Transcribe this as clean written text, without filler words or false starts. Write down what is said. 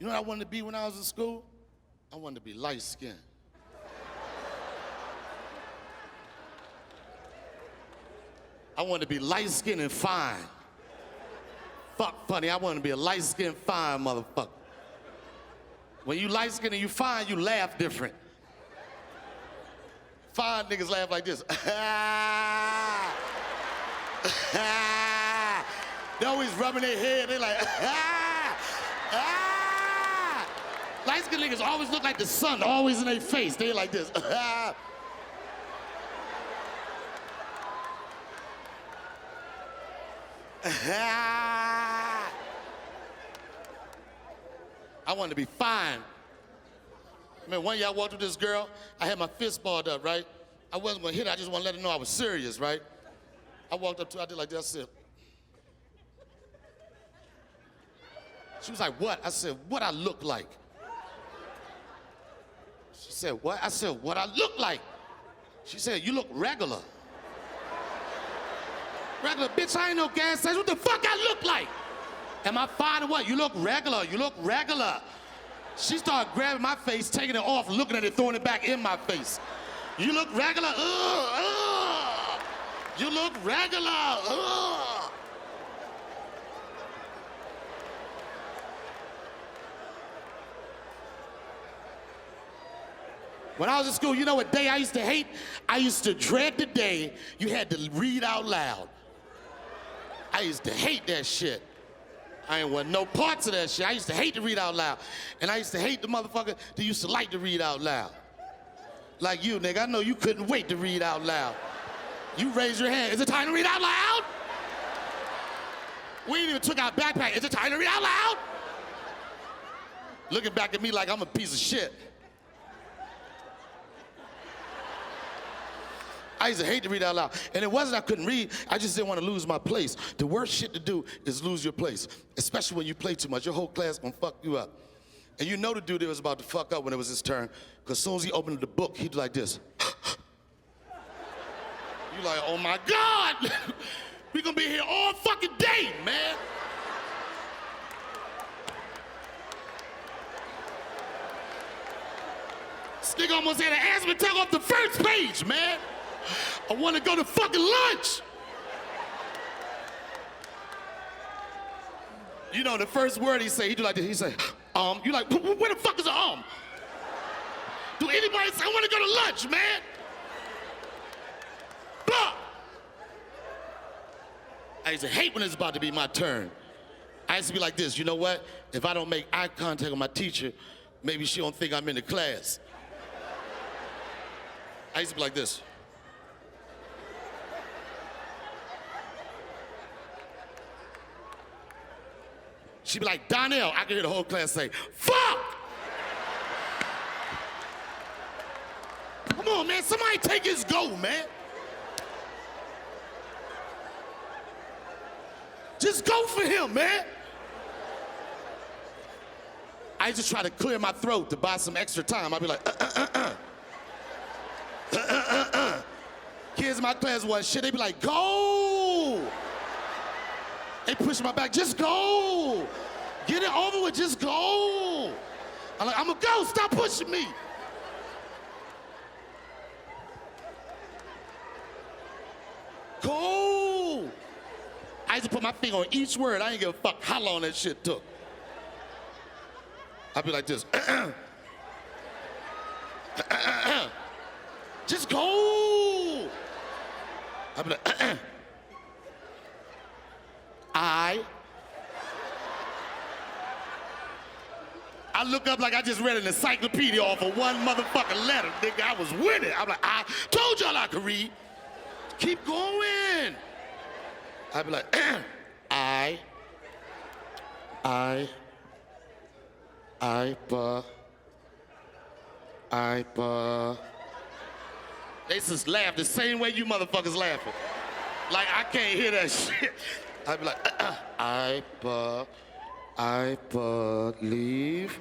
You know what I wanted to be when I was in school? I wanted to be light-skinned. I wanted to be light-skinned and fine. Fuck funny, I wanted to be a light-skinned, fine motherfucker. When you light-skinned and you fine, you laugh different. Fine niggas laugh like this. They always rubbing their head, they like, Light-skinned niggas always look like the sun, always in their face. They like this. I wanted to be fine. I mean, one year I walked with this girl, I had my fist balled up, right? I wasn't gonna hit her, I just wanna let her know I was serious, right? I walked up to her, I did like that, I said. She was like, what? I said, what I look like? She said, what? I said, what I look like? She said, you look regular. Regular, bitch, I ain't no gas station. What the fuck I look like? Am I fine or what? You look regular, you look regular. She started grabbing my face, taking it off, looking at it, throwing it back in my face. You look regular, You look regular, When I was in school, you know what day I used to hate? I used to dread the day you had to read out loud. I used to hate that shit. I ain't want no parts of that shit. I used to hate to read out loud. And I used to hate the motherfucker that used to like to read out loud. Like you, nigga, I know you couldn't wait to read out loud. You raise your hand. Is it time to read out loud? We ain't even took our backpack. Is it time to read out loud? Looking back at me like I'm a piece of shit. I used to hate to read out loud. And it wasn't I couldn't read, I just didn't want to lose my place. The worst shit to do is lose your place, especially when you play too much. Your whole class gonna fuck you up. And you know the dude that was about to fuck up when it was his turn, because as soon as he opened the book, he'd do like this. You like, oh my God! We gonna be here all fucking day, man. This nigga almost had an asthma attack off the first page, man. I want to go to fucking lunch. You know, the first word he say, he do like this. He say, you like, where the fuck is the Do anybody say, I want to go to lunch, man? Blah. I used to hate when it's about to be my turn. I used to be like this, you know what? If I don't make eye contact with my teacher, maybe she don't think I'm in the class. I used to be like this. She'd be like, Donnell, I can hear the whole class say, fuck! Come on, man, somebody take his go, man. Just go for him, man. I used to try to clear my throat to buy some extra time. I'd be like, Kids in my class wasn't shit. They'd be like, go! They push my back, just go! Get it over with, just go! I'm like, I'm gonna go, stop pushing me! Go! I used to put my finger on each word. I didn't give a fuck how long that shit took. I'd be like this. Just go! I'd be like, I look up like I just read an encyclopedia off of one motherfucking letter, nigga. I was with it. I'm like, I told y'all I could read. Keep going. I'd be like, They just laugh the same way you motherfuckers laughing. Like, I can't hear that shit. I'd be like, I believe.